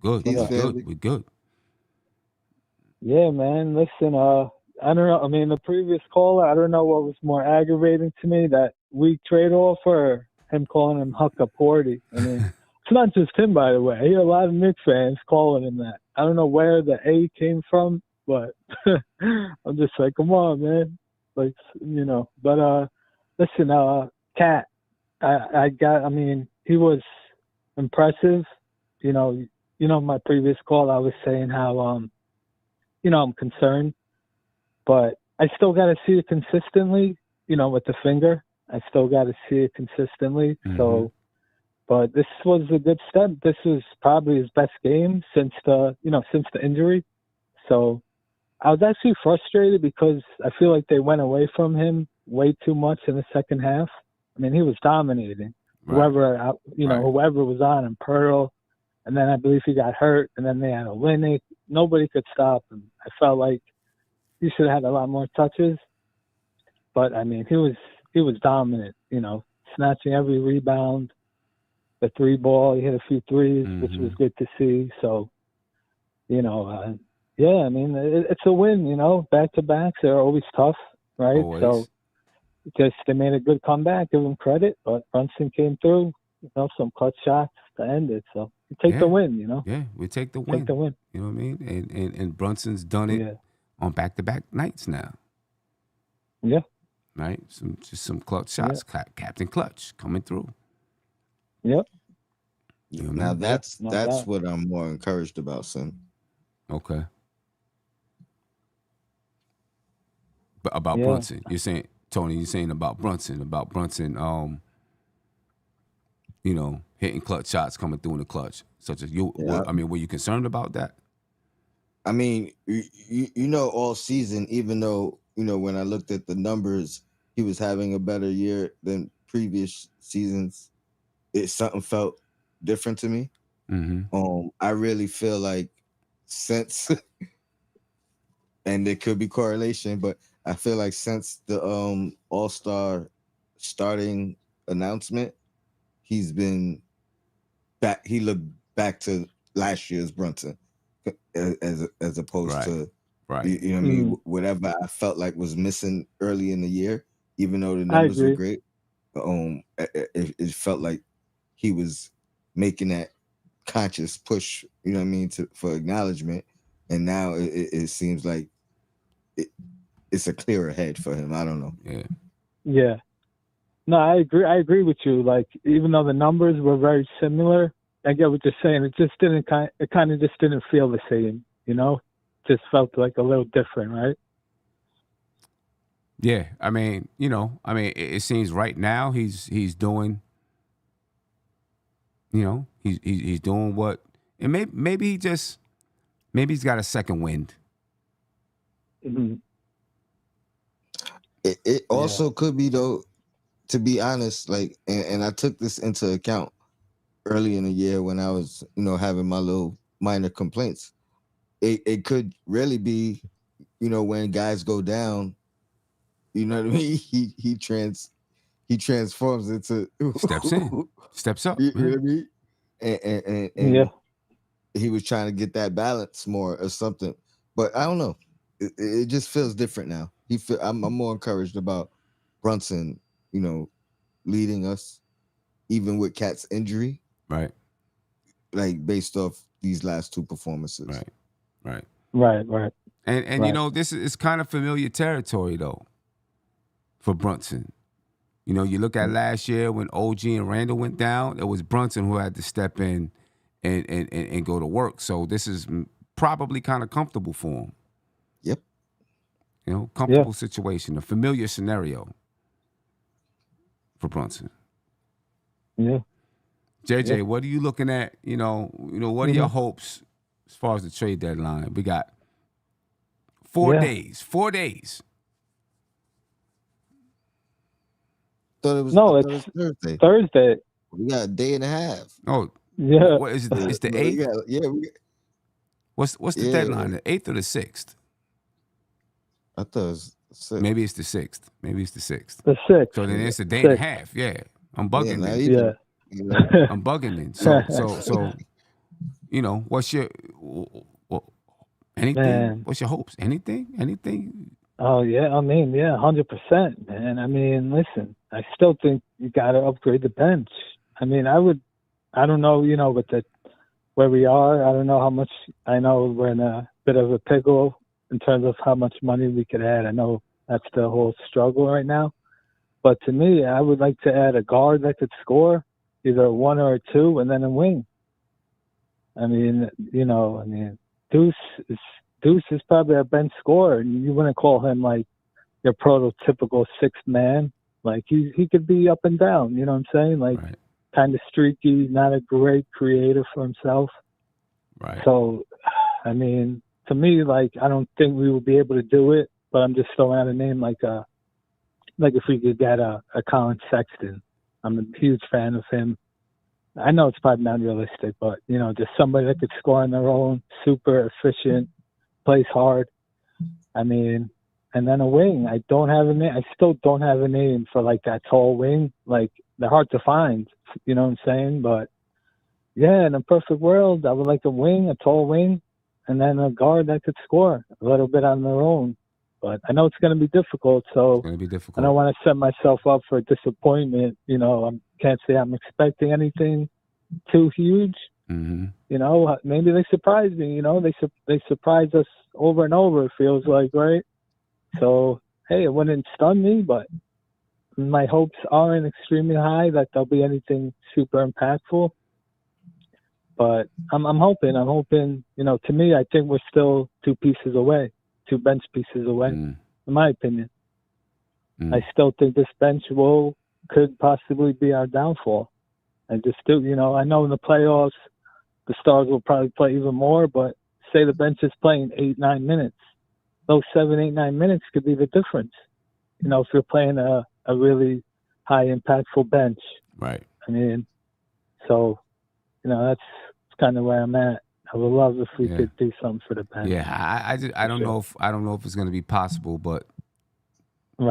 [SPEAKER 2] Good. We're good.
[SPEAKER 5] Yeah, man. Listen, I don't know. I mean, the previous caller, I don't know what was more aggravating to me, that weak trade offer or him calling him Hucka Porty. I mean, it's not just him, by the way. I hear a lot of Knicks fans calling him that. I don't know where the A came from, but I'm just like, come on, man. Like, but listen, Cat, I mean, he was impressive. My previous call, I was saying how, I'm concerned, but I still got to see it consistently, with the finger. I still got to see it consistently.
[SPEAKER 2] Mm-hmm.
[SPEAKER 5] So, but this was a good step. This was probably his best game since the injury. So I was actually frustrated because I feel like they went away from him way too much in the second half. I mean, he was dominating.
[SPEAKER 2] Right.
[SPEAKER 5] Whoever was on him, Pearl, and then I believe he got hurt, and then they had a Linux. Nobody could stop him. I felt like he should have had a lot more touches, but I mean, he was dominant. Snatching every rebound, the three ball. He hit a few threes, which was good to see. So, yeah, I mean, it's a win. Back to backs are always tough, right?
[SPEAKER 2] Always.
[SPEAKER 5] So. Just they made a good comeback, give them credit, but Brunson came through, some clutch shots to end it. So you take the win,
[SPEAKER 2] Yeah, we take the win.
[SPEAKER 5] Take the win.
[SPEAKER 2] You know what I mean? And Brunson's done it on back-to-back nights now.
[SPEAKER 5] Yeah.
[SPEAKER 2] Right? Some clutch shots. Yeah. Captain Clutch coming through.
[SPEAKER 5] Yep.
[SPEAKER 3] You know what I mean? Now that's what I'm more encouraged about, son.
[SPEAKER 2] Okay. But about Brunson, you're saying, Tony, you're saying about Brunson, hitting clutch shots coming through in the clutch, such as you.
[SPEAKER 3] Yeah.
[SPEAKER 2] Were you concerned about that?
[SPEAKER 3] I mean, all season, even though, when I looked at the numbers, he was having a better year than previous seasons. Something felt different to me.
[SPEAKER 2] Mm-hmm.
[SPEAKER 3] I really feel like since, and there could be correlation, but I feel like since the All-Star starting announcement, he's been back. He looked back to last year's Brunson, as opposed
[SPEAKER 2] Right.
[SPEAKER 3] to
[SPEAKER 2] Right.
[SPEAKER 3] you know what I mean. Whatever I felt like was missing early in the year, even though the
[SPEAKER 5] I
[SPEAKER 3] numbers were
[SPEAKER 5] agree.
[SPEAKER 3] great, it felt like he was making that conscious push. You know what I mean, for acknowledgement, and now it seems like it's a clearer head for him. I don't know.
[SPEAKER 2] Yeah.
[SPEAKER 5] Yeah. No, I agree. I agree with you. Like, even though the numbers were very similar, I get what you're saying. It just didn't it kind of just didn't feel the same, Just felt like a little different, right?
[SPEAKER 2] Yeah. It seems right now he's doing. He's doing what, and maybe he's got a second wind.
[SPEAKER 5] Mm-hmm.
[SPEAKER 3] It also could be, though, to be honest, like, and I took this into account early in the year when I was, having my little minor complaints. It could really be, when guys go down, you know what I mean? He transforms into
[SPEAKER 2] Steps up.
[SPEAKER 3] you know
[SPEAKER 2] Yeah.
[SPEAKER 3] what I mean? And
[SPEAKER 5] Yeah.
[SPEAKER 3] he was trying to get that balance more or something. But I don't know. It just feels different now. I'm more encouraged about Brunson, leading us, even with Cat's injury,
[SPEAKER 2] Right.
[SPEAKER 3] like based off these last two performances.
[SPEAKER 2] Right.
[SPEAKER 5] Right.
[SPEAKER 2] And
[SPEAKER 5] Right.
[SPEAKER 2] this is kind of familiar territory though for Brunson. You look at last year when OG and Randall went down, it was Brunson who had to step in and go to work. So this is probably kind of comfortable for him.
[SPEAKER 3] Yep.
[SPEAKER 2] Comfortable situation, a familiar scenario for Brunson.
[SPEAKER 5] Yeah.
[SPEAKER 2] JJ, what are you looking at? What are your hopes as far as the trade deadline? We got 4 days. 4 days.
[SPEAKER 3] I thought it was Thursday.
[SPEAKER 5] Thursday.
[SPEAKER 3] We got a day and a half.
[SPEAKER 2] Oh,
[SPEAKER 5] Yeah.
[SPEAKER 2] what is it? It's the 8th? What's the deadline? The 8th or the 6th?
[SPEAKER 3] I thought it was 6th.
[SPEAKER 2] Maybe it's the 6th.
[SPEAKER 5] The 6th.
[SPEAKER 2] So then it's a day and a half. Yeah. I'm bugging then.
[SPEAKER 5] Yeah.
[SPEAKER 2] I'm bugging then. So what's your anything?
[SPEAKER 5] Man.
[SPEAKER 2] What's your hopes? Anything?
[SPEAKER 5] Oh yeah, 100%, man. Listen, I still think you got to upgrade the bench. I don't know, with where we are, I don't know how much. I know we're in a bit of a pickle in terms of how much money we could add. I know that's the whole struggle right now. But to me, I would like to add a guard that could score, either a 1 or a 2, and then a wing. Deuce is probably a bench scorer, and you wouldn't call him like your prototypical sixth man. Like he could be up and down. You know what I'm saying? Like kind of streaky, not a great creator for himself.
[SPEAKER 2] Right.
[SPEAKER 5] So, to me, like I don't think we will be able to do it. But I'm just throwing out a name like if we could get a Colin Sexton. I'm a huge fan of him. I know it's probably not realistic, but just somebody that could score on their own, super efficient, plays hard. And then a wing. I don't have a name. I still don't have a name for like that tall wing. Like they're hard to find. You know what I'm saying? But yeah, in a perfect world, I would like a wing, a tall wing, and then a guard that could score a little bit on their own. But I know it's going to be difficult, so
[SPEAKER 2] It's going to be difficult.
[SPEAKER 5] I don't want to set myself up for disappointment. I can't say I'm expecting anything too huge.
[SPEAKER 2] Mm-hmm.
[SPEAKER 5] Maybe they surprise me. They surprise us over and over. It feels like, right? So hey, it wouldn't stun me, but my hopes aren't extremely high that there'll be anything super impactful. But I'm hoping. To me, I think we're still 2 pieces away, 2 bench pieces away, in my opinion. I still think this bench could possibly be our downfall. And just do, I know in the playoffs, the stars will probably play even more, but say the bench is playing 8-9 minutes. Those 7, 8, 9 minutes could be the difference. If you're playing a really high impactful bench.
[SPEAKER 2] Right.
[SPEAKER 5] I mean, so, that's kind of where I'm at. I would love if we could do something for the bench.
[SPEAKER 2] Yeah, I don't know if it's going to be possible, but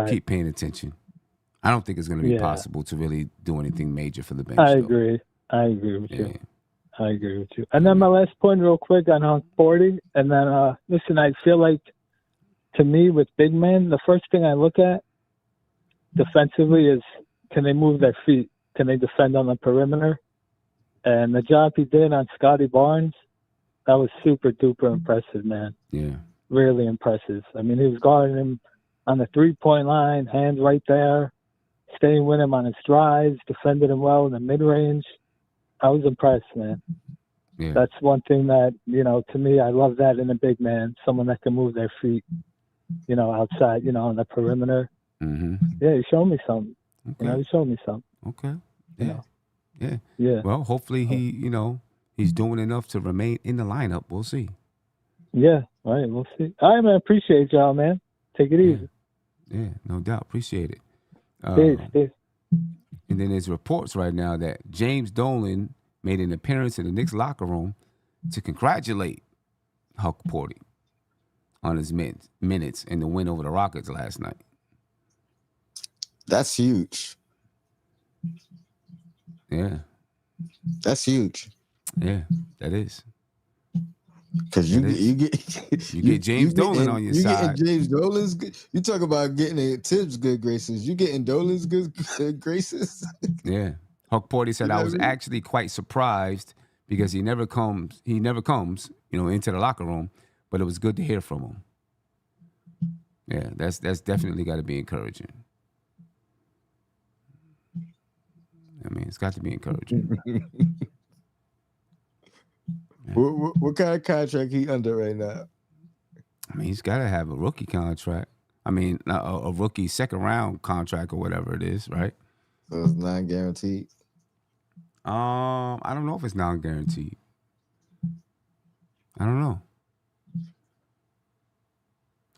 [SPEAKER 2] keep paying attention. I don't think it's going to be possible to really do anything major for the bench.
[SPEAKER 5] I agree with you. I agree with you. And then my last point real quick on Hunk 40. And then, listen, I feel like, to me, with big men, the first thing I look at defensively is, can they move their feet? Can they defend on the perimeter? And the job he did on Scotty Barnes, that was super duper impressive, man.
[SPEAKER 2] Yeah.
[SPEAKER 5] Really impressive. I mean, he was guarding him on the 3-point line, hands right there, staying with him on his drives, defended him well in the mid-range. I was impressed, man.
[SPEAKER 2] Yeah.
[SPEAKER 5] That's one thing that, to me, I love that in a big man, someone that can move their feet, outside, on the perimeter.
[SPEAKER 2] Mm-hmm.
[SPEAKER 5] Yeah, he showed me something.
[SPEAKER 2] Okay.
[SPEAKER 5] He showed me something.
[SPEAKER 2] Okay. Yeah. Yeah.
[SPEAKER 5] Yeah.
[SPEAKER 2] Well, hopefully he's doing enough to remain in the lineup. We'll see.
[SPEAKER 5] Yeah. All right. We'll see. All right, man. Appreciate y'all, man. Take it easy.
[SPEAKER 2] Yeah, no doubt. Appreciate it.
[SPEAKER 5] Peace.
[SPEAKER 2] And then there's reports right now that James Dolan made an appearance in the Knicks locker room to congratulate Huck Porty on his minutes in the win over the Rockets last night.
[SPEAKER 3] That's huge.
[SPEAKER 2] Yeah.
[SPEAKER 3] That's huge.
[SPEAKER 2] Yeah, that is.
[SPEAKER 3] Because you get
[SPEAKER 2] James Dolan on your side.
[SPEAKER 3] You getting James Dolan's good. You talk about getting Tibbs' good graces. You getting Dolan's good graces.
[SPEAKER 2] Yeah. Huck Porty said, I was actually quite surprised because he never comes, into the locker room, but it was good to hear from him. Yeah, that's definitely got to be encouraging. I mean, it's got to be encouraging.
[SPEAKER 3] What kind of contract he under right now?
[SPEAKER 2] I mean, he's got to have a rookie contract. I mean, a rookie second round contract or whatever it is, right?
[SPEAKER 3] So it's non-guaranteed.
[SPEAKER 2] I don't know if it's non-guaranteed. I don't know.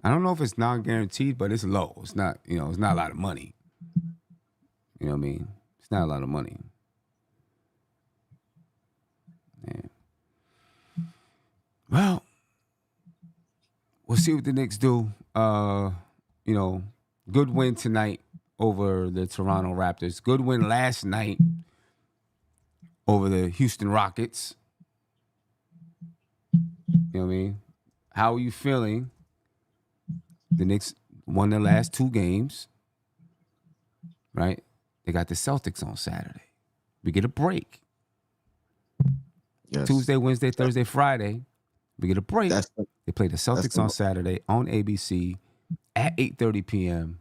[SPEAKER 2] I don't know if it's non-guaranteed, but it's low. It's not, it's not a lot of money. You know what I mean? It's not a lot of money. Yeah. Well, we'll see what the Knicks do. Good win tonight over the Toronto Raptors. Good win last night over the Houston Rockets. You know what I mean? How are you feeling? The Knicks won their last 2 games, right? They got the Celtics on Saturday. We get a break.
[SPEAKER 3] Yes.
[SPEAKER 2] Tuesday, Wednesday, Thursday, Friday. We get a break. They play the Celtics on Saturday on ABC at 8:30 p.m.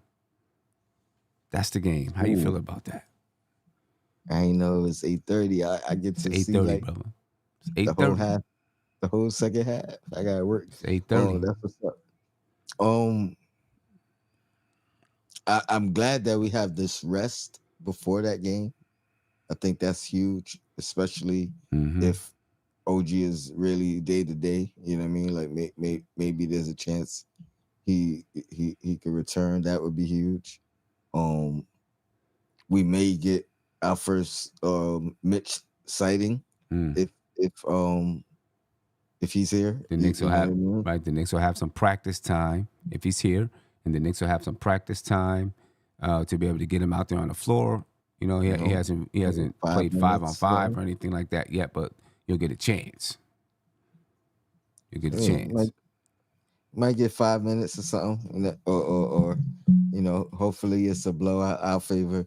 [SPEAKER 2] That's the game. How you feel about that?
[SPEAKER 3] I ain't know it was 8:30. I get to see like
[SPEAKER 2] brother. It's 8:30.
[SPEAKER 3] The whole second half. I gotta work.
[SPEAKER 2] It's 8:30.
[SPEAKER 3] That's what's up. I'm glad that we have this rest before that game. I think that's huge, especially if OG is really day to day. You know what I mean? Like maybe there's a chance he could return. That would be huge. We may get our first Mitch sighting if he's here.
[SPEAKER 2] The Knicks will have The Knicks will have some practice time if he's here, and the Knicks will have some practice time to be able to get him out there on the floor. He hasn't played 5-on-5 or anything like that yet, but you'll get a chance.
[SPEAKER 3] Might get 5 minutes or something, or hopefully it's a blowout. I'll favor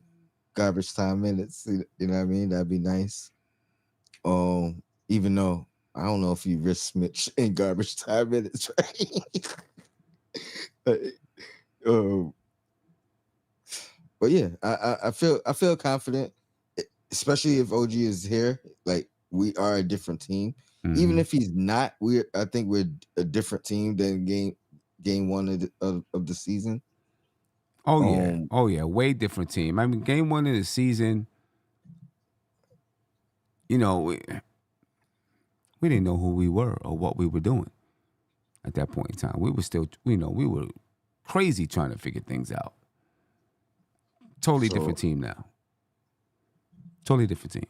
[SPEAKER 3] garbage time minutes. You know what I mean? That'd be nice. Even though I don't know if you risk Mitch in garbage time minutes, right? But yeah, I feel confident, especially if OG is here. Like, we are a different team. Even if he's not, I think we're a different team than game 1 of the season.
[SPEAKER 2] Oh yeah, way different team. I mean, game 1 of the season, you know, we didn't know who we were or what we were doing at that point in time. We were still, we were crazy trying to figure things out. Totally different team now. Totally different team.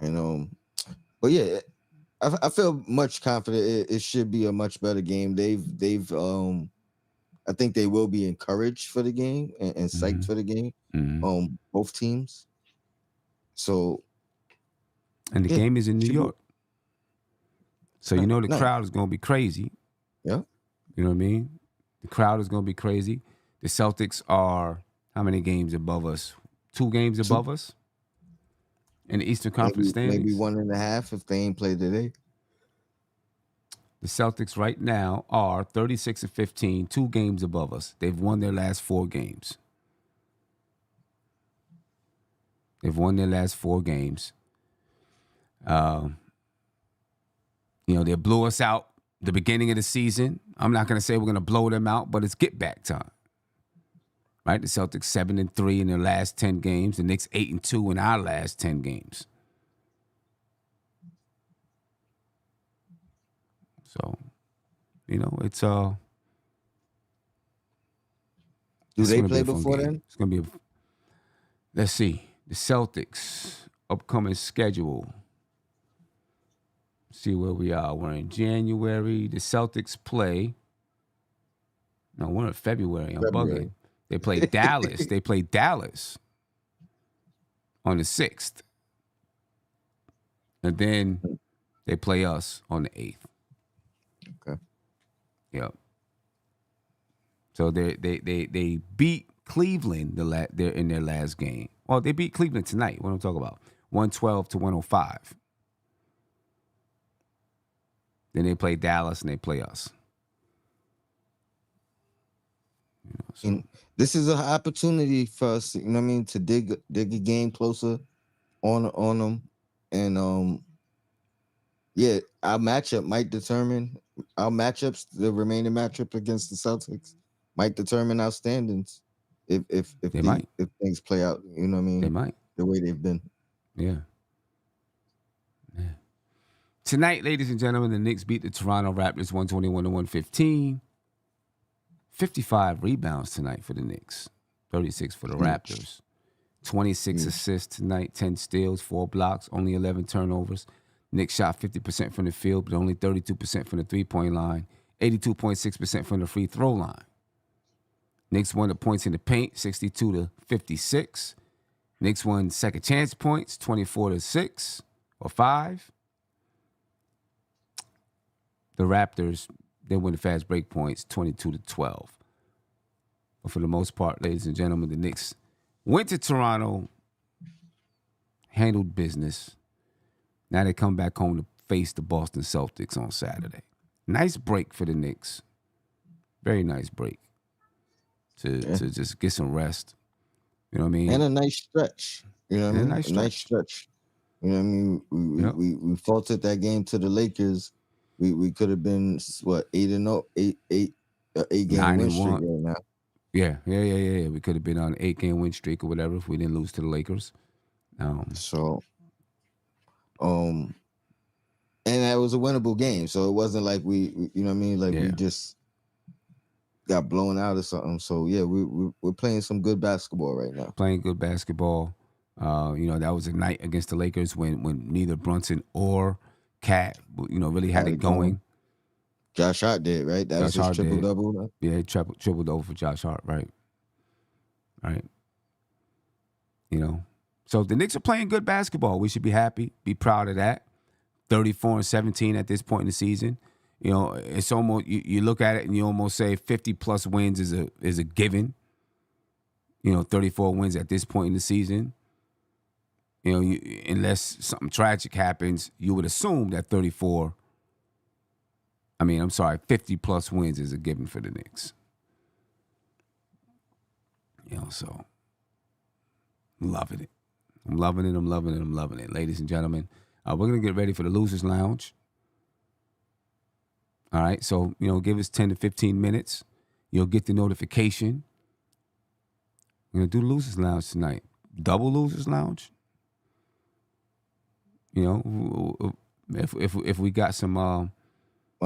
[SPEAKER 3] And but yeah, I feel much confident. It should be a much better game. They've I think they will be encouraged for the game and psyched for the game. Both teams. So,
[SPEAKER 2] and the game is in New York. So you know the
[SPEAKER 3] nice.
[SPEAKER 2] crowd is going to be crazy.
[SPEAKER 3] Yeah.
[SPEAKER 2] You know what I mean? The crowd is going to be crazy. The Celtics are how many games above us? 2 games above us in the Eastern Conference standings?
[SPEAKER 3] Maybe 1.5 if they ain't played today.
[SPEAKER 2] The Celtics right now are 36-15, 2 games above us. They've won their last 4 games. They've won their last 4 games. They blew us out the beginning of the season. I'm not going to say we're going to blow them out, but it's get back time. Right? The Celtics 7-3 in their last 10 games. The Knicks 8-2 in our last 10 games. So, it's
[SPEAKER 3] Do they play before then?
[SPEAKER 2] It's going to be let's see. The Celtics upcoming schedule. See where we are. We're in January. The Celtics play. No, we're in February. I'm bugging. They play Dallas. They play Dallas on the 6th. And then they play us on the 8th.
[SPEAKER 3] Okay.
[SPEAKER 2] Yep. So they beat Cleveland they're in their last game. Well, they beat Cleveland tonight. What I'm talking about. 112-105. Then they play Dallas and they play us.
[SPEAKER 3] And this is an opportunity for us, you know what I mean, to dig a game closer on them. And our matchup might determine our matchups, the remaining matchup against the Celtics might determine our standings if things play out, you know what I mean?
[SPEAKER 2] They might.
[SPEAKER 3] The way they've been.
[SPEAKER 2] Yeah. Tonight, ladies and gentlemen, the Knicks beat the Toronto Raptors 121-115. 55 rebounds tonight for the Knicks. 36 for the Raptors. 26 assists tonight, 10 steals, 4 blocks, only 11 turnovers. Knicks shot 50% from the field, but only 32% from the three-point line, 82.6% from the free throw line. Knicks won the points in the paint, 62-56. Knicks won second chance points, 24-6 or 5. The Raptors, they win the fast break points, 22-12. But for the most part, ladies and gentlemen, the Knicks went to Toronto, handled business. Now they come back home to face the Boston Celtics on Saturday. Nice break for the Knicks. Very nice break to just get some rest. You know what I mean?
[SPEAKER 3] And a nice stretch. You know what I mean?
[SPEAKER 2] Nice
[SPEAKER 3] stretch. You know what I mean? We faltered that game to the Lakers. We could have been 8-0, 8-game win streak right now.
[SPEAKER 2] Yeah. We could have been on an 8-game win streak or whatever if we didn't lose to the Lakers.
[SPEAKER 3] And that was a winnable game. So it wasn't like we you know what I mean? Like we just got blown out or something. So yeah, we're playing some good basketball right now.
[SPEAKER 2] Playing good basketball. That was a night against the Lakers when neither Brunson or Cat, really had it going.
[SPEAKER 3] Josh Hart did, right? That was his triple-double.
[SPEAKER 2] Yeah, he triple-double for Josh Hart, right. So the Knicks are playing good basketball. We should be happy, be proud of that. 34-17 at this point in the season. It's almost, you look at it and you almost say 50-plus wins is a given. 34 wins at this point in the season. Unless something tragic happens, you would assume that 50-plus wins is a given for the Knicks. So I'm loving it. I'm loving it. Ladies and gentlemen, we're going to get ready for the Losers Lounge. All right, so, give us 10 to 15 minutes. You'll get the notification. We're going to do the Losers Lounge tonight. Double Losers Lounge. You know, if we got some.
[SPEAKER 3] My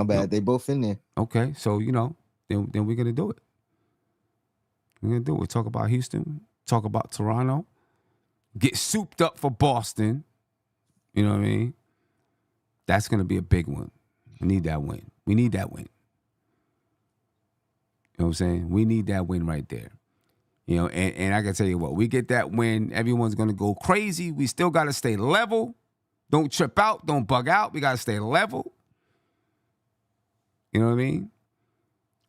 [SPEAKER 3] bad. They both in there.
[SPEAKER 2] Okay, so then we're gonna do it. We're gonna do it. We'll talk about Houston. Talk about Toronto. Get souped up for Boston. You know what I mean? That's gonna be a big one. We need that win. We need that win. You know what I'm saying? We need that win right there. You know, and I can tell you what, we get that win, everyone's gonna go crazy. We still gotta stay level. Don't trip out, don't bug out. We gotta stay level. You know what I mean?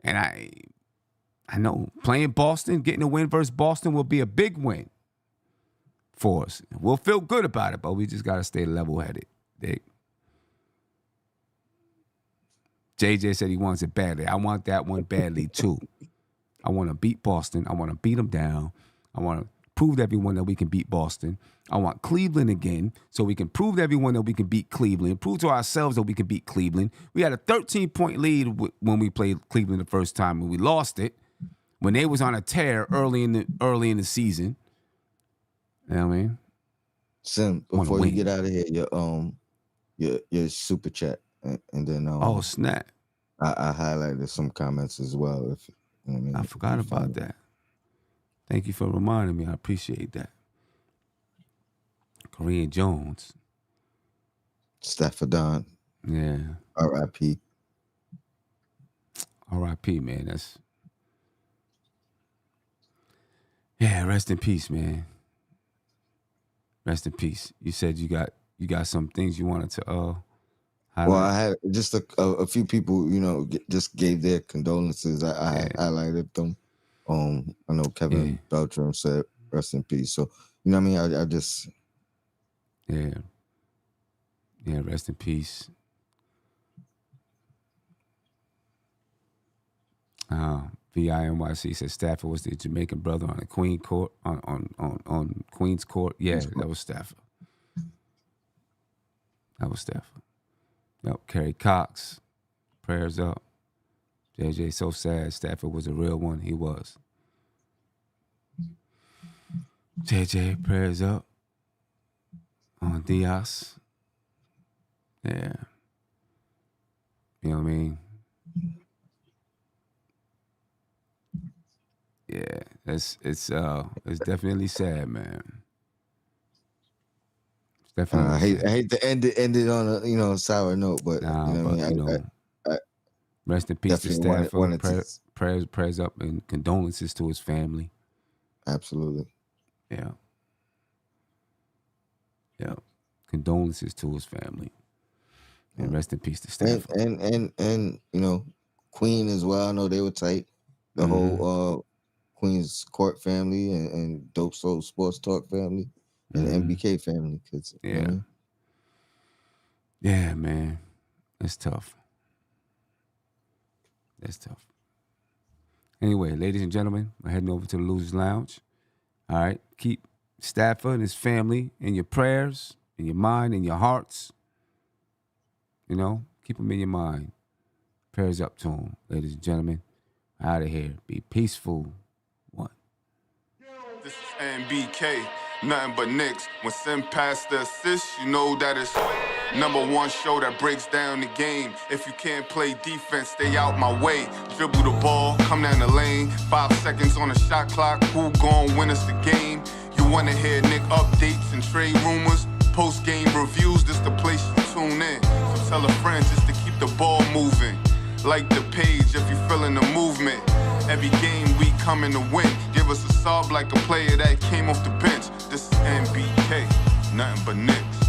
[SPEAKER 2] And I know playing Boston, getting a win versus Boston will be a big win for us. We'll feel good about it, but we just gotta stay level-headed. Dick. JJ said he wants it badly. I want that one badly too. I want to beat Boston. I want to beat them down. I want to prove to everyone that we can beat Boston. I want Cleveland again so we can prove to everyone that we can beat Cleveland, prove to ourselves that we can beat Cleveland. We had a 13-point lead when we played Cleveland the first time, and we lost it when they was on a tear early in the season. You know what I mean?
[SPEAKER 3] Sim, before you get out of here, your super chat, and then
[SPEAKER 2] oh snap!
[SPEAKER 3] I highlighted some comments as well. If you know what I mean,
[SPEAKER 2] I forgot about that. Thank you for reminding me. I appreciate that. Korean Jones.
[SPEAKER 3] Stafford Don.
[SPEAKER 2] Yeah.
[SPEAKER 3] R.I.P.
[SPEAKER 2] R.I.P. man. Yeah, rest in peace, man. Rest in peace. You said you got some things you wanted to highlight.
[SPEAKER 3] Well, I had just a few people, just gave their condolences. I highlighted them. I know Kevin Beltram said rest in peace. So, you know what I mean? I just...
[SPEAKER 2] Yeah, rest in peace. VINYC says Stafford was the Jamaican brother on the Queen Court on Queen's Court. Yeah, that was Stafford. Yep, Kerry Cox. Prayers up. JJ, so sad. Stafford was a real one. He was. JJ, prayers up. On Diaz. Yeah. You know what I mean? Yeah. It's definitely sad, man. It's definitely
[SPEAKER 3] I hate to end it on a sour note, but
[SPEAKER 2] rest in peace to Stafford. Prayers up and condolences to his family.
[SPEAKER 3] Absolutely.
[SPEAKER 2] Yeah. Yeah. Condolences to his family. And rest in peace to Stafford.
[SPEAKER 3] And Queen as well. I know they were tight. The whole Queen's Court family and Dope Soul Sports Talk family and the MBK family.
[SPEAKER 2] Yeah, man. It's tough. That's tough. Anyway, ladies and gentlemen, we're heading over to the Losers Lounge. All right. Keep Stafford and his family in your prayers, in your mind, in your hearts. Keep them in your mind. Prayers up to him, ladies and gentlemen. Out of here. Be peaceful. One.
[SPEAKER 1] This is NBK, nothing but Knicks. When Sim passed the assist, you know that it's #1 show that breaks down the game. If you can't play defense, stay out my way. Dribble the ball, come down the lane. 5 seconds on the shot clock. Who gon' win us the game? You wanna hear Nick updates and trade rumors? Post-game reviews, this the place you tune in. So tell a friend just to keep the ball moving. Like the page if you feeling the movement. Every game we coming to win. Give us a sub like a player that came off the bench. This is NBK, nothing but Knicks.